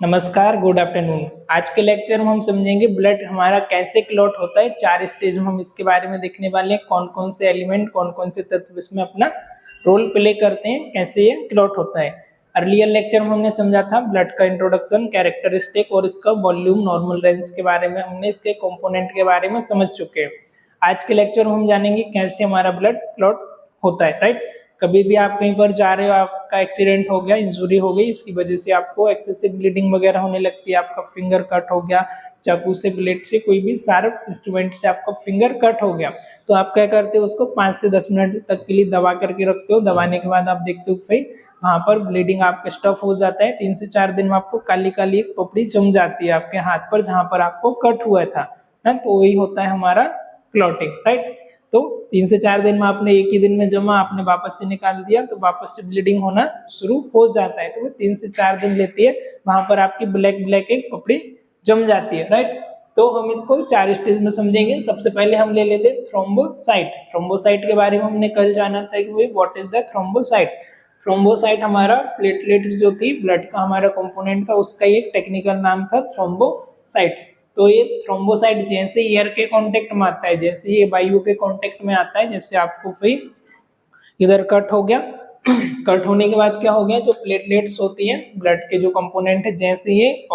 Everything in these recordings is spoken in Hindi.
नमस्कार, गुड आफ्टरनून। आज के लेक्चर में हम समझेंगे ब्लड हमारा कैसे क्लॉट होता है। 4 स्टेज में हम इसके बारे में देखने वाले हैं, कौन कौन से एलिमेंट, कौन कौन से तत्व इसमें अपना रोल प्ले करते हैं, कैसे ये क्लॉट होता है। अर्लियर लेक्चर में हमने समझा था ब्लड का इंट्रोडक्शन, कैरेक्टरिस्टिक और इसका वॉल्यूम, नॉर्मल रेंज के बारे में हमने इसके कंपोनेंट के बारे में समझ चुके हैं। आज के लेक्चर में हम जानेंगे कैसे हमारा ब्लड क्लॉट होता है। राइट, कभी भी आप कहीं पर जा रहे हो, आपका एक्सीडेंट हो गया, इंजरी हो गई, इसकी वजह से आपको एक्सेसिव ब्लीडिंग वगैरह होने लगती है, आपका फिंगर कट हो गया, चाकू से, ब्लेड से, कोई भी शार्प इंस्ट्रूमेंट से आपका फिंगर कट हो गया, तो आप क्या करते हो, उसको 5 से 10 मिनट तक के लिए दबा करके रखते हो। दबाने के बाद आप देखते हो भाई वहां पर ब्लीडिंग आपका स्टॉप हो जाता है। 3 से 4 दिन में आपको काली काली एक पपड़ी जम जाती है आपके हाथ पर जहां पर आपको कट हुआ था ना, तो वही होता है हमारा क्लॉटिंग। राइट, तो 3 से 4 दिन में आपने एक ही दिन में जमा, आपने वापस से निकाल दिया तो वापस से ब्लीडिंग होना शुरू हो जाता है। तो वो 3 से 4 दिन लेती है, वहां पर आपकी ब्लैक ब्लैक एक पपड़ी जम जाती है। राइट, तो हम इसको 4 स्टेज में समझेंगे। सबसे पहले हम ले लेते हैं थ्रोम्बोसाइट। थ्रोम्बोसाइट के बारे में हमने कल जाना था कि what is the thrombocyte. Thrombocyte हमारा प्लेटलेट्स जो थी, ब्लड का हमारा कंपोनेंट था, उसका एक टेक्निकल नाम था थ्रोम्बोसाइट। तो ये थ्रोम्बोसाइट जैसे एयर के कांटेक्ट में आता है, जैसे ये वायु के कांटेक्ट में आता है, जैसे आपको फिर इधर कट हो गया कट होने के बाद क्या हो गया, जो प्लेटलेट्स होती है ब्लड के जो कंपोनेंट है, जैसे ये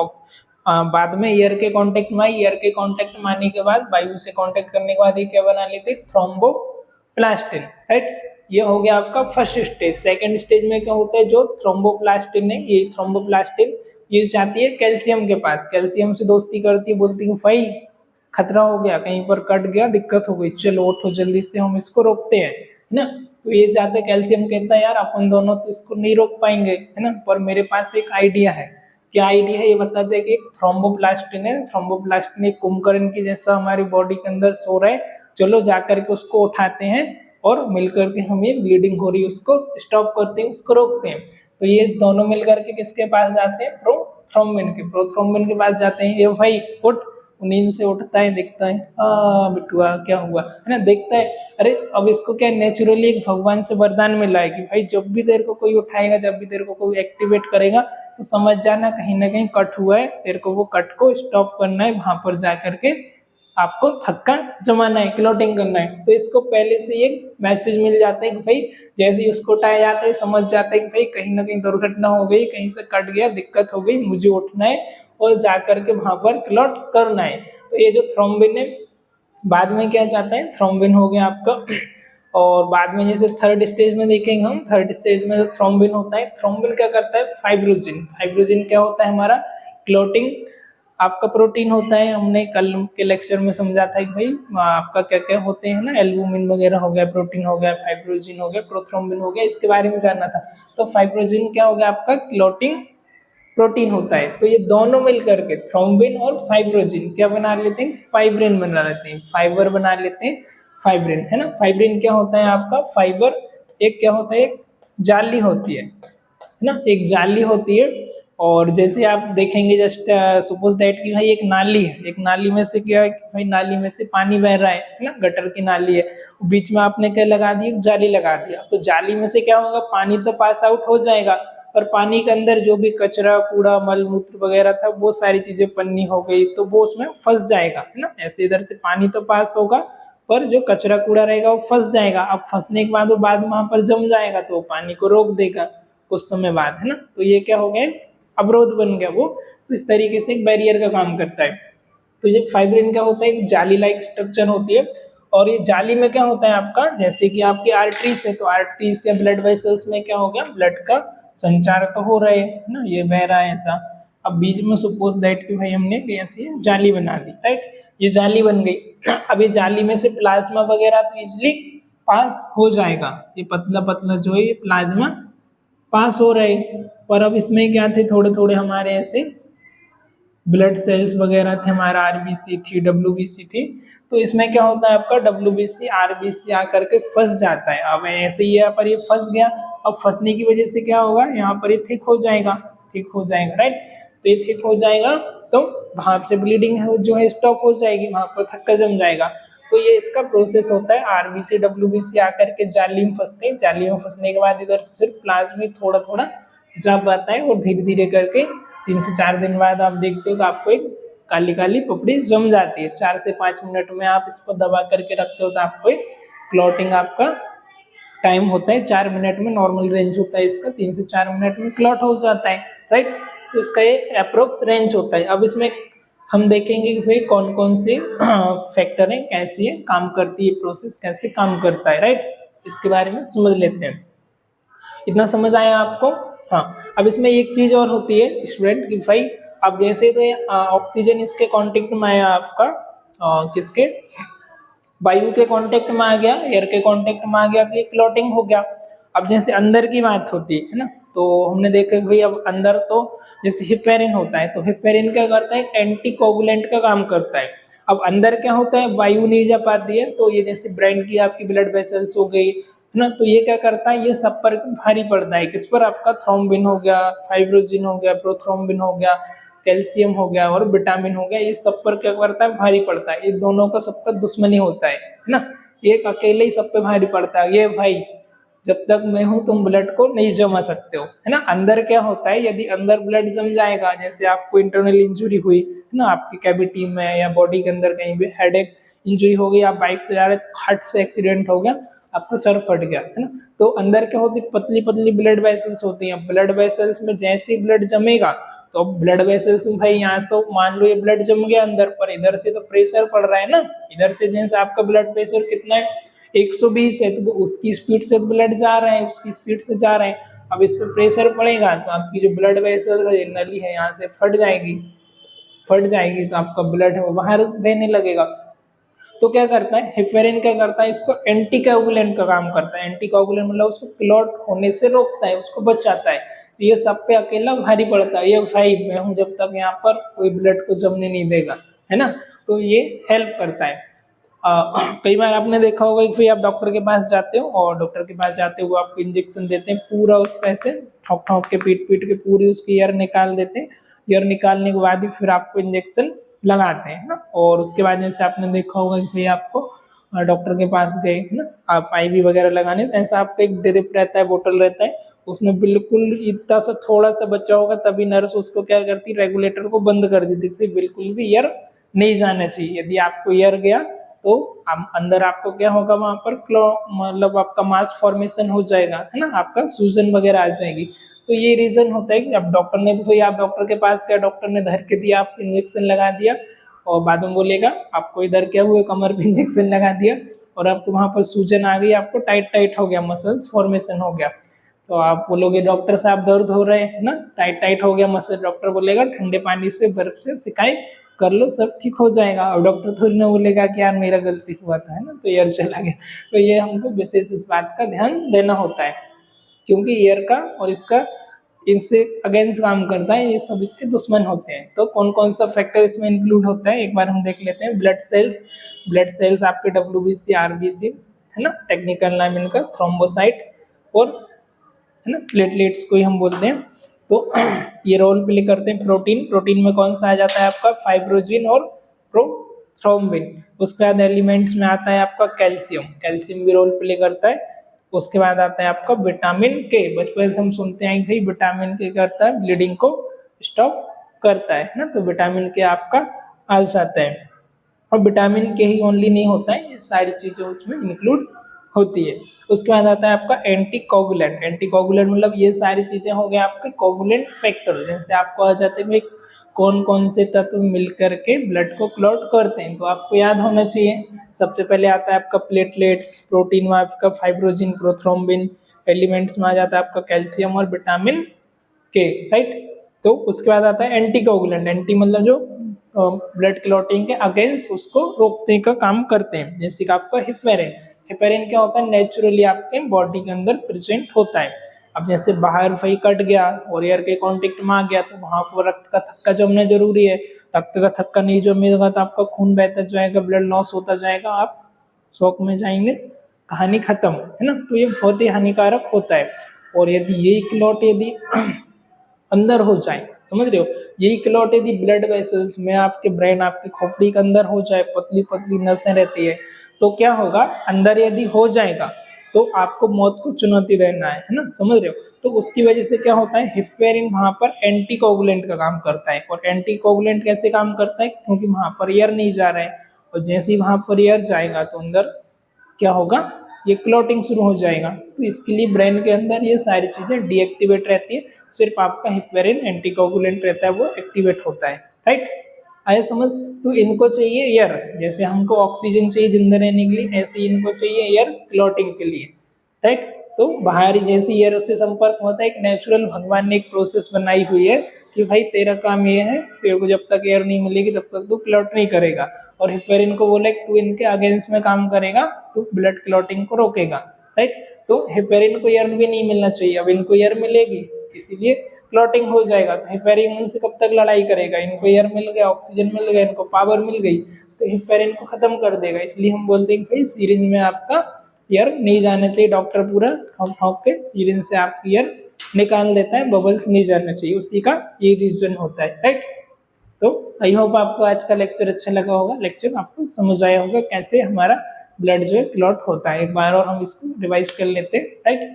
बाद में एयर के कांटेक्ट में आई, एयर के कांटेक्ट में आने के बाद वायु से कांटेक्ट करने के बाद ये क्या बना लेते हैं, थ्रोम्बोप्लास्टिन। राइट, ये हो गया आपका फर्स्ट स्टेज। सेकंड स्टेज में क्या होता है, जो थ्रोम्बोप्लास्टिन है, ये थ्रोम्बोप्लास्टिन ये जाती है कैल्शियम के पास, कैल्शियम से दोस्ती करती है, बोलती है भाई खतरा हो गया, कहीं पर कट गया, दिक्कत हो गई, चलो उठो जल्दी से, हम इसको रोकते हैं, है ना। तो ये जाते कैल्शियम कहता है यार अपन दोनों तो इसको नहीं रोक पाएंगे, है ना, पर मेरे पास एक आइडिया है। क्या आइडिया है ये बताते हैं कि थ्रोम्बोप्लास्टिन है, थ्रोम्बोप्लास्टिन एक कुंभकर्ण की जैसा हमारी बॉडी के अंदर सो रहा है, चलो जाकर के उसको उठाते हैं और मिलकर के हम ये ब्लीडिंग हो रही है उसको स्टॉप करते हैं, उसको रोकते हैं। तो ये दोनों मिलकर के किसके पास जाते हैं, प्रोथ्रोम्बिन के, प्रोथ्रोम्बिन के पास जाते हैं। ये भाई उठ, नींद से उठता है, देखता है हाँ बिटुआ क्या हुआ, है ना, देखता है, अरे अब इसको क्या नेचुरली एक भगवान से वरदान मिला है कि भाई जब भी तेरे को कोई उठाएगा, जब भी तेरे को कोई एक्टिवेट करेगा, तो समझ जाना कहीं ना कहीं कट हुआ है, तेरे को वो कट को स्टॉप करना है, वहां पर जा करके आपको थक्का जमाना है, क्लॉटिंग करना है। तो इसको पहले से एक मैसेज मिल जाता है कि भाई जैसे ही उसको उठाया जाता है, समझ जाता है कि भाई कहीं ना कहीं दुर्घटना हो गई, कहीं से कट गया, दिक्कत हो गई, मुझे उठना है और जाकर के वहां पर क्लॉट करना है। तो ये जो थ्रोम्बिन है, बाद में क्या जाता है, थ्रोम्बिन हो गया आपका, और बाद में जैसे थर्ड स्टेज में देखेंगे हम, थर्ड स्टेज में जो थ्रोम्बिन होता है, थ्रोम्बिन क्या करता है, फाइब्रोजिन। फाइब्रोजिन क्या होता है हमारा, क्लॉटिंग आपका प्रोटीन होता है। हमने कल के लेक्चर में समझा था कि भाई आपका क्या क्या होते हैं ना, एल्बुमिन वगैरह हो गया, प्रोटीन हो गया, फाइब्रोजिन हो गया, प्रोथ्रोम्बिन हो गया, इसके बारे में जानना था। तो फाइब्रोजिन क्या हो गया आपका, क्लॉटिंग प्रोटीन होता है। तो ये दोनों मिलकर के थ्रोम्बिन और फाइब्रोजिन क्या बना लेते हैं, फाइब्रिन बना लेते हैं, फाइबर बना लेते हैं, फाइब्रिन, है ना। फाइब्रिन क्या होता है आपका, फाइबर एक क्या होता है, एक जाली होती है ना, एक जाली होती है। और जैसे आप देखेंगे, जस्ट सपोज दैट कि भाई एक नाली है, एक नाली में से क्या है कि भाई नाली में से पानी बह रहा है ना, गटर की नाली है, बीच में आपने क्या लगा दी, एक जाली लगा दिया, तो जाली में से क्या होगा, पानी तो पास आउट हो जाएगा, पर पानी के अंदर जो भी कचरा, कूड़ा, मल मूत्र वगैरह था, वो सारी चीजें, पन्नी हो गई, तो वो उसमें फंस जाएगा, है ना। ऐसे इधर से पानी तो पास होगा, पर जो कचरा कूड़ा रहेगा वो फंस जाएगा। अब फंसने के बाद वो बाद में वहां पर जम जाएगा, तो वो पानी को रोक देगा कुछ समय बाद, है ना। तो ये क्या हो गया, अवरोध बन गया वो, तो इस तरीके से एक बैरियर का काम करता है। तो ये फाइब्रिन क्या होता है, एक जाली लाइक स्ट्रक्चर होती है। और ये जाली में क्या होता है आपका, जैसे कि आपकी आर्टरीज है, तो आर्टरीज या ब्लड वेसल्स में क्या हो गया, ब्लड का संचार तो हो रहा है ना, ये बह रहा है ऐसा। अब बीच में सपोज दैट कि भाई हमने ऐसी जाली बना दी, राइट, ये जाली बन गई। अब ये जाली में से प्लाज्मा वगैरह तो इजिली पास हो जाएगा, ये पतला पतला जो है ये प्लाज्मा पास हो रहे। पर अब इसमें क्या थे, थोड़े थोड़े हमारे ऐसे ब्लड सेल्स वगैरह थे, हमारा आरबीसी थी, डब्ल्यूबीसी थी। तो इसमें क्या होता है आपका, डब्ल्यूबीसी आरबीसी आकर के फंस जाता है। अब ऐसे ही यहाँ पर ये फंस गया, अब फंसने की वजह से क्या होगा, यहाँ पर ये थिक हो जाएगा, थिक हो जाएगा, राइट। तो ये थिक हो जाएगा, तो वहां से ब्लीडिंग जो है स्टॉप हो जाएगी, वहां पर थक्का जम जाएगा। तो ये इसका प्रोसेस होता है, आरबीसी डब्ल्यूबीसी आकर के जाली में फंसते हैं, जाली में फंसने के बाद इधर सिर्फ प्लाज्मा थोड़ा थोड़ा जब आता है और धीरे धीरे करके 3 से 4 दिन बाद आप देखते हो कि आपको एक काली काली पपड़ी जम जाती है। 4 से 5 मिनट में आप इसको दबा करके रखते हो तो आपको एक क्लॉटिंग आपका टाइम होता है 4 मिनट में, नॉर्मल रेंज होता है इसका 3 से 4 मिनट में क्लॉट हो जाता है, राइट। तो इसका ये अप्रोक्स रेंज होता है। अब इसमें हम देखेंगे कि भाई कौन कौन से फैक्टर हैं, कैसे ये काम करती है प्रोसेस, कैसे काम करता है, राइट। इसके बारे में समझ लेते हैं। इतना समझ आया आपको? हाँ। अब इसमें एक चीज और होती है स्टूडेंट कि भाई अब जैसे तो ऑक्सीजन इसके कांटेक्ट में आया आपका किसके, वायु के कांटेक्ट में आ गया, एयर के कांटेक्ट में आ गया कि क्लॉटिंग हो गया। अब जैसे अंदर की बात होती है ना, तो हमने देखा कि भाई अब अंदर तो जैसे हिपेरिन होता है, तो हिपेरिन क्या करता है, एंटी कोगुलेंट का काम करता है। अब अंदर क्या होता है, वायु नहीं जा पाती है, तो ये जैसे ब्रेन की आपकी ब्लड वेसल्स हो गई है ना, तो ये क्या करता है, ये सब पर भारी पड़ता है। किस पर? आपका थ्रोम्बिन हो गया, फाइब्रोजिन हो गया, प्रोथ्रोम्बिन हो गया, कैल्शियम हो गया और विटामिन हो गया, ये सब पर क्या करता है, भारी पड़ता है। ये दोनों का सबका दुश्मनी होता है ना। एक अकेले ही सब पे भारी पड़ता है, ये भाई जब तक मैं हूं तुम ब्लड को नहीं जमा सकते हो, है ना। अंदर क्या होता है, यदि अंदर ब्लड जम जाएगा, जैसे आपको इंटरनल इंजुरी हुई है ना, आपकी कैविटी में या बॉडी के अंदर कहीं भी हेडेक इंजुरी हो गई, आप बाइक से जा रहे खट से एक्सीडेंट हो गया, आपका सर फट गया, है ना, तो अंदर क्या होती है, पतली पतली ब्लड वेसल्स होती हैं। ब्लड वेसल्स में जैसे ही ब्लड जमेगा, तो ब्लड वेसल्स में भाई यहाँ तो मान लो ये ब्लड जम गया अंदर, पर इधर से तो प्रेशर पड़ रहा है ना, इधर से जैसे आपका ब्लड प्रेशर कितना है, 120 है, तो उसकी स्पीड से तो ब्लड जा रहा है, उसकी स्पीड से जा रहा है। अब इस पर प्रेशर पड़ेगा तो आपकी जो ब्लड वेसल नली है यहाँ से फट जाएगी, तो आपका ब्लड है वो बाहर बहने लगेगा। तो क्या करता है हेपेरिन, क्या करता है, इसको एंटी कोगुलेंट का काम करता है। एंटी कोगुलेंट मतलब उसको क्लॉट होने से रोकता है, उसको बचाता है। ये सब पे अकेला भारी पड़ता है, ये भाई मैं हूं जब तक यहाँ पर कोई ब्लड को जमने नहीं देगा, है ना, तो ये हेल्प करता है। कई बार आपने देखा होगा कि फिर आप डॉक्टर के पास जाते हो और डॉक्टर के पास जाते हो आपको इंजेक्शन देते हैं, पूरा उसका ऐसे ठोक ठोक के पीट पीट के पूरी उसकी ईयर निकाल देते हैं। ईयर निकालने के बाद ही फिर आपको इंजेक्शन लगाते हैं, है ना। और उसके बाद जैसे आपने देखा होगा कि फिर आपको डॉक्टर के पास गए, है ना, आप IV वगैरह लगाने, तो ऐसा आपका एक ड्रिप रहता है, बोतल रहता है, उसमें बिल्कुल इतना सा थोड़ा सा बच्चा होगा, तभी नर्स उसको क्या करती, रेगुलेटर को बंद कर देती थी, बिल्कुल भी ईयर नहीं जाना चाहिए। यदि आपको ईयर गया तो अंदर आपको क्या होगा, वहां पर मतलब आपका मास फॉर्मेशन हो जाएगा, है ना, आपका सूजन वगैरह आ जाएगी। तो ये रीजन होता है कि अब डॉक्टर ने तो भाई आप डॉक्टर के पास गया, डॉक्टर ने धर के दिया, आप इंजेक्शन लगा दिया, और बाद में बोलेगा आपको इधर क्या हुआ, कमर पे इंजेक्शन लगा दिया और आपको वहां पर सूजन आ गई, आपको टाइट टाइट हो गया, मसल्स फॉर्मेशन हो गया। तो आप बोलोगे डॉक्टर साहब दर्द हो रहे हैं ना, टाइट टाइट हो गया मसल, डॉक्टर बोलेगा ठंडे पानी से बर्फ से सिकाई कर लो, सब ठीक हो जाएगा। और डॉक्टर थोड़ी ना बोलेगा कि यार मेरा गलती हुआ था, है ना, तो ईयर चला गया। तो ये हमको विशेष इस बात का ध्यान देना होता है, क्योंकि ईयर का और इसका इससे अगेंस्ट काम करता है, ये सब इसके दुश्मन होते हैं। तो कौन कौन सा फैक्टर इसमें इंक्लूड होता है, एक बार हम देख लेते हैं। ब्लड सेल्स आपके WBC, RBC, है ना, टेक्निकल नाम इनका थ्रोम्बोसाइट, और है ना प्लेटलेट्स को ही हम बोलते हैं। तो ये रोल प्ले करते हैं प्रोटीन में कौन सा आ जाता है आपका, फाइब्रोजिन और प्रोथ्रोम्बिन। उसके बाद एलिमेंट्स में आता है आपका कैल्शियम भी रोल प्ले करता है। उसके बाद आता है आपका विटामिन के, बचपन से हम सुनते हैं भाई विटामिन के करता है, ब्लीडिंग को स्टॉप करता है ना, तो विटामिन के आपका आ जाता है। और विटामिन के ही ओनली नहीं होता है, ये सारी चीजें उसमें इंक्लूड होती है। उसके बाद आता है आपका एंटीकोगुलेंट मतलब ये सारी चीजें हो गए आपके कोगुलेंट फैक्टर। जैसे आपको आ जाते हैं कौन कौन से तत्व मिलकर के ब्लड को क्लॉट करते हैं, तो आपको याद होना चाहिए। सबसे पहले आता है आपका प्लेटलेट्स, प्रोटीन में आपका फाइब्रोजिन, प्रोथ्रोम्बिन, एलिमेंट्स में आ जाता है आपका कैल्शियम और विटामिन के, राइट। तो उसके बाद आता है एंटीकोगुलेंट, एंटी मतलब जो ब्लड क्लॉटिंग के अगेंस्ट उसको रोकने का काम करते हैं। जैसे कि आपका हेपेरिन क्या होता है, नेचुरली आपके बॉडी के अंदर प्रेजेंट होता है। अब जैसे बाहर फही कट गया और एयर के कांटेक्ट में आ गया, तो वहां पर रक्त का थक्का जमना जरूरी है। रक्त का थक्का नहीं जमेगा तो आपका खून बहता जाएगा, ब्लड लॉस होता जाएगा, आप शॉक में जाएंगे, कहानी खत्म, है ना। तो ये बहुत ही हानिकारक होता है। और यदि यही क्लॉट यदि अंदर हो जाए, समझ रहे हो, यही क्लॉट यदि ब्लड वेसल्स में आपके ब्रेन, आपके खोपड़ी के अंदर हो जाए, पतली पतली नसें रहती है, तो क्या होगा, अंदर यदि हो जाएगा तो आपको मौत को चुनौती देना है ना, समझ रहे हो। तो उसकी वजह से क्या होता है, हिफेरिन वहाँ पर एंटीकोगुलेंट का काम करता है। और एंटीकोगुलेंट कैसे काम करता है, क्योंकि वहाँ पर एयर नहीं जा रहा है, और जैसे ही वहाँ पर एयर जाएगा तो अंदर क्या होगा, ये क्लॉटिंग शुरू हो जाएगा। तो इसके लिए ब्रेन के अंदर ये सारी चीज़ें डीएक्टिवेट रहती है, सिर्फ आपका हिफेरिन एंटीकोगुलेंट रहता है वो एक्टिवेट होता है, राइट। आया समझ। तो इनको चाहिए एयर, जैसे हमको ऑक्सीजन चाहिए जिंदा रहने के लिए, ऐसे ही इनको चाहिए एयर क्लॉटिंग के लिए, राइट। तो बाहरी जैसे एयर से संपर्क होता है, एक नेचुरल भगवान ने एक प्रोसेस बनाई हुई है कि भाई तेरा काम ये है, तेरे को जब तक एयर नहीं मिलेगी तब तक तू क्लॉट नहीं करेगा। और हिफेरिन को बोले तू इनके अगेंस्ट में काम करेगा, तू ब्लड क्लॉटिंग को रोकेगा, राइट। तो हिफेरिन को एयर भी नहीं मिलना चाहिए, अब इनको एयर मिलेगी इसीलिए क्लॉटिंग हो जाएगा। तो हिफेरिन इनसे कब तक लड़ाई करेगा, इनको एयर मिल गया, ऑक्सीजन मिल गया, इनको पावर मिल गई, तो हिफेरिन को खत्म कर देगा। इसलिए हम बोलते हैं कि भाई सीरिंज में आपका एयर नहीं जाना चाहिए, डॉक्टर पूरा ठोक के सीरिंज से आपकी एयर निकाल देता है, बबल्स नहीं जाना चाहिए, उसी का ये रीजन होता है, राइट। तो आई होप आपको आज का लेक्चर अच्छा लगा होगा, लेक्चर आपको समझ आया होगा कैसे हमारा ब्लड जो है क्लॉट होता है। एक बार और हम इसको रिवाइज कर लेते हैं, राइट।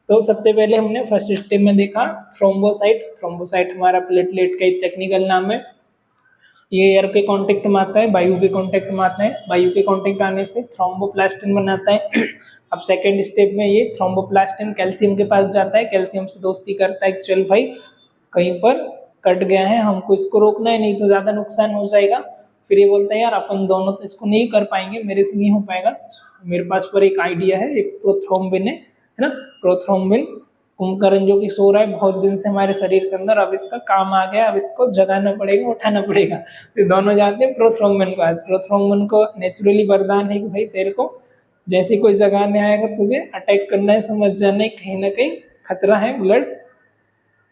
तो सबसे पहले हमने फर्स्ट स्टेप में देखा थ्रोम्बोसाइट। थ्रोम्बोसाइट हमारा प्लेटलेट का एक टेक्निकल नाम है। ये एयर के कांटेक्ट में आता है, वायु के कांटेक्ट में आता है, वायु के कांटेक्ट आने से थ्रोम्बोप्लास्टिन बनाता है। अब सेकेंड स्टेप में ये थ्रोम्बोप्लास्टिन कैल्शियम के पास जाता है, कैल्शियम से दोस्ती करता है, चल भाई कहीं पर कट गया है, हमको इसको रोकना है, नहीं तो ज़्यादा नुकसान हो जाएगा। फिर ये बोलता है यार अपन दोनों तो इसको नहीं कर पाएंगे, मेरे से नहीं हो पाएगा, मेरे पास पर एक आइडिया है, एक प्रोथ्रोम्बिन है ना, प्रोथ्रोम्बिन कुंभकर्ण जो कि सो रहा है बहुत दिन से हमारे शरीर के अंदर, अब इसका काम आ गया, अब इसको जगाना पड़ेगा, उठाना पड़ेगा। तो दोनों जाते हैं प्रोथ्रोम्बिन को। प्रोथ्रोम्बिन को नेचुरली वरदान है कि भाई तेरे को जैसे कोई जगाने आएगा तुझे अटैक करना है, समझ जाना है कहीं ना कहीं खतरा है, ब्लड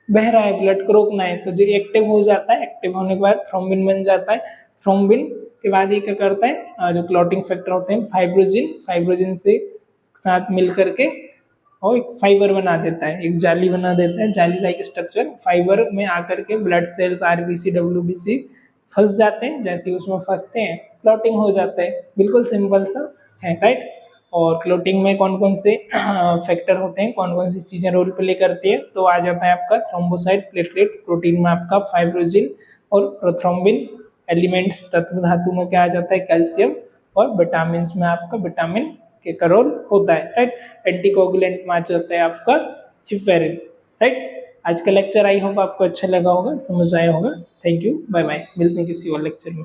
बह रहा है, ब्लड को रोकना है। तो जो एक्टिव हो जाता है, एक्टिव होने के बाद थ्रोम्बिन बन जाता है। थ्रोम्बिन के बाद ये क्या करता है, जो क्लॉटिंग फैक्टर होते हैं फाइब्रोजिन, फाइब्रोजिन से साथ मिल करके और एक फाइबर बना देता है, एक जाली बना देता है, जाली लाइक स्ट्रक्चर। फाइबर में आकर के ब्लड सेल्स आरबीसी डब्ल्यूबीसी फंस जाते हैं, जैसे ही उसमें फंसते हैं क्लॉटिंग हो जाता है। बिल्कुल सिंपल सा है, राइट। और क्लॉटिंग में कौन कौन से फैक्टर होते हैं, कौन कौन सी चीज़ें रोल प्ले करती है, तो आ जाता है आपका थ्रोम्बोसाइट, प्लेटलेट, प्रोटीन में आपका फाइब्रोजिन और प्रोथ्रोम्बिन, एलिमेंट्स तत्व धातु में क्या आ जाता है, कैल्शियम, और विटामिन में आपका विटामिन के का रोल होता है, राइट। एंटीकोगुलेंट में आ जाता है आपका हिफेरिन, राइट। आज का लेक्चर आई होप आपको अच्छा लगा होगा, समझ आया होगा। थैंक यू, बाय बाय, मिलते हैं किसी और लेक्चर में।